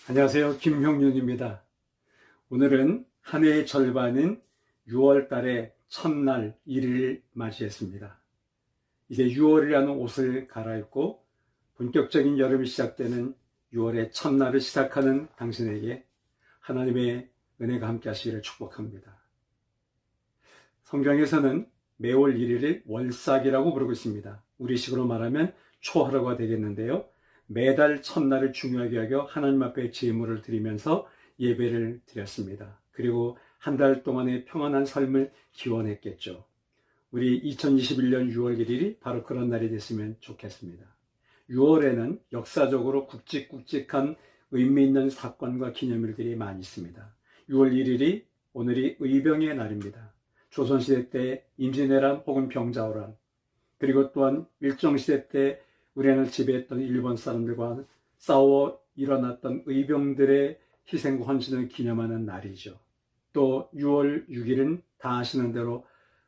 안녕하세요. 김형윤입니다. 오늘은 한 해의 절반인 6월 달의 첫날 1일을 맞이했습니다. 이제 6월이라는 옷을 갈아입고 본격적인 여름이 시작되는 6월의 첫날을 시작하는 당신에게 하나님의 은혜가 함께 하시기를 축복합니다. 성경에서는 매월 1일을 월삭이라고 부르고 있습니다. 우리식으로 말하면 초하루가 되겠는데요. 매달 첫날을 중요하게 여겨 하나님 앞에 제물을 드리면서 예배를 드렸습니다. 그리고 한 달 동안의 평안한 삶을 기원했겠죠. 우리 2021년 6월 1일이 바로 그런 날이 됐으면 좋겠습니다. 6월에는 역사적으로 굵직굵직한 의미 있는 사건과 기념일들이 많이 있습니다. 6월 1일이 오늘이 의병의 날입니다. 조선시대 때 임진왜란 혹은 병자호란, 그리고 또한 일정시대 때 우리나라를 지배했던 일본 사람들과 싸워 일어났던 의병들의 희생과 헌신을 기념하는 날이죠. 또 6월 6일은 다 아시는 대로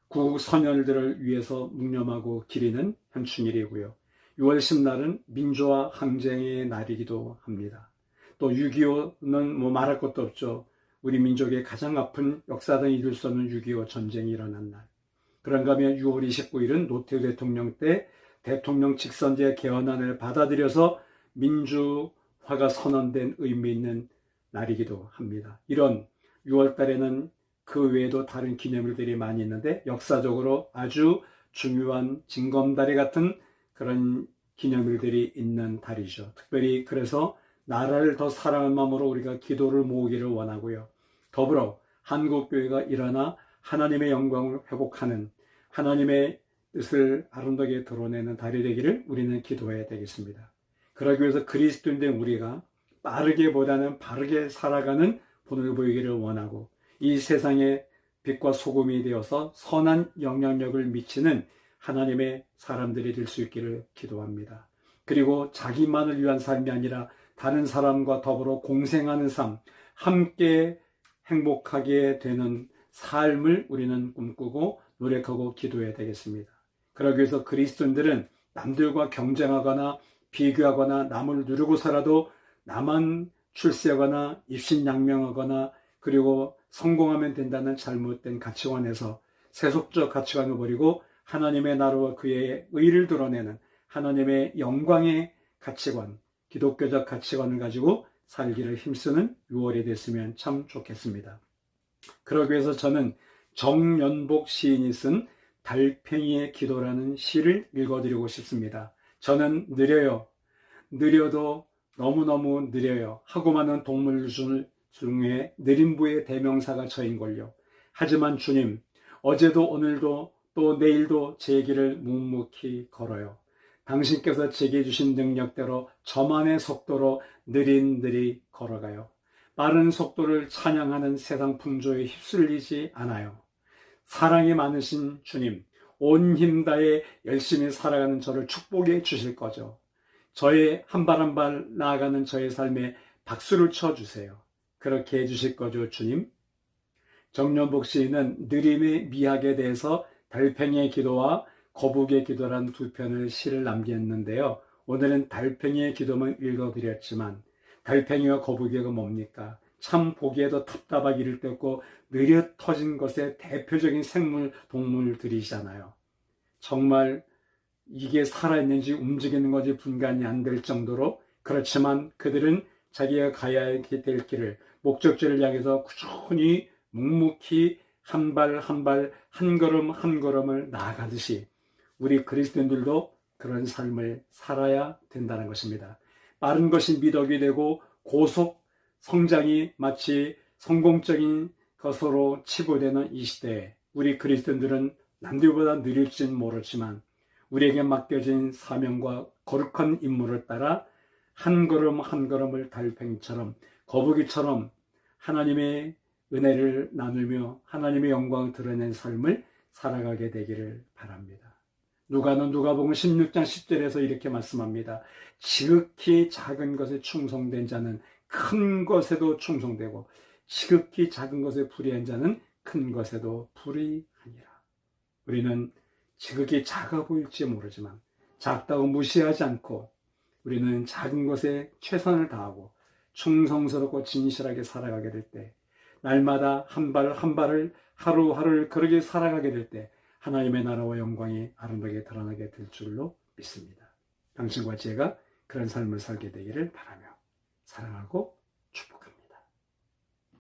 구국 선열들을 위해서 묵념하고 기리는 현충일이고요. 6월 10날은 민주화 항쟁의 날이기도 합니다. 또 6.25는 말할 것도 없죠. 우리 민족의 가장 아픈 역사상 잊을 수 없는 6.25 전쟁이 일어난 날. 그런가 하면 6월 29일은 노태우 대통령 때 대통령 직선제 개헌안을 받아들여서 민주화가 선언된 의미 있는 날이기도 합니다. 이런 6월 달에는 그 외에도 다른 기념일들이 많이 있는데 역사적으로 아주 중요한 징검다리 같은 그런 기념일들이 있는 달이죠. 특별히 그래서 나라를 더 사랑하는 마음으로 우리가 기도를 모으기를 원하고요. 더불어 한국교회가 일어나 하나님의 영광을 회복하는, 하나님의 뜻을 아름답게 드러내는 달이 되기를 우리는 기도해야 되겠습니다. 그러기 위해서 그리스도인된 우리가 빠르게보다는 바르게 살아가는 본을 보이기를 원하고, 이 세상의 빛과 소금이 되어서 선한 영향력을 미치는 하나님의 사람들이 될 수 있기를 기도합니다. 그리고 자기만을 위한 삶이 아니라 다른 사람과 더불어 공생하는 삶, 함께 행복하게 되는 삶을 우리는 꿈꾸고 노력하고 기도해야 되겠습니다. 그러기 위해서 그리스도인들은 남들과 경쟁하거나 비교하거나 남을 누르고 살아도 나만 출세하거나 입신양명하거나 그리고 성공하면 된다는 잘못된 가치관에서 세속적 가치관을 버리고 하나님의 나라와 그의 의를 드러내는 하나님의 영광의 가치관, 기독교적 가치관을 가지고 살기를 힘쓰는 6월이 됐으면 참 좋겠습니다. 그러기 위해서 저는 정연복 시인이 쓴 달팽이의 기도라는 시를 읽어드리고 싶습니다. 저는 느려요. 느려도 너무너무 느려요. 하고 많은 동물 중에 느림부의 대명사가 저인걸요. 하지만 주님, 어제도 오늘도 또 내일도 제 길을 묵묵히 걸어요. 당신께서 제게 주신 능력대로 저만의 속도로 느릿느릿 걸어가요. 빠른 속도를 찬양하는 세상 풍조에 휩쓸리지 않아요. 사랑이 많으신 주님, 온 힘 다해 열심히 살아가는 저를 축복해 주실 거죠. 저의 한 발 한 발 나아가는 저의 삶에 박수를 쳐주세요. 그렇게 해주실 거죠, 주님? 정연복 시인은 느림의 미학에 대해서 달팽이의 기도와 거북의 기도란 두 편의 시를 남겼는데요. 오늘은 달팽이의 기도만 읽어드렸지만 달팽이와 거북이가 뭡니까? 참 보기에도 답답하기 이를 데 없고 느려 터진 것의 대표적인 생물 동물들이잖아요. 정말 이게 살아있는지 움직이는 건지 분간이 안 될 정도로, 그렇지만 그들은 자기가 가야 될 길을, 목적지를 향해서 꾸준히 묵묵히 한 발 한 발, 한 걸음 한 걸음을 나아가듯이 우리 그리스도인들도 그런 삶을 살아야 된다는 것입니다. 빠른 것이 미덕이 되고 고속 성장이 마치 성공적인 것으로 치부되는 이 시대에 우리 그리스도인들은 남들보다 느릴지는 모르지만 우리에게 맡겨진 사명과 거룩한 임무를 따라 한 걸음 한 걸음을 달팽이처럼 거북이처럼 하나님의 은혜를 나누며 하나님의 영광을 드러낸 삶을 살아가게 되기를 바랍니다. 누가복음 16장 10절에서 이렇게 말씀합니다. 지극히 작은 것에 충성된 자는 큰 것에도 충성되고 지극히 작은 것에 불의한 자는 큰 것에도 불의하니라. 우리는 지극히 작아 보일지 모르지만 작다고 무시하지 않고 우리는 작은 것에 최선을 다하고 충성스럽고 진실하게 살아가게 될 때, 날마다 한 발 한 발을 하루하루를 그렇게 살아가게 될 때 하나님의 나라와 영광이 아름답게 드러나게 될 줄로 믿습니다. 당신과 제가 그런 삶을 살게 되기를 바라며 사랑하고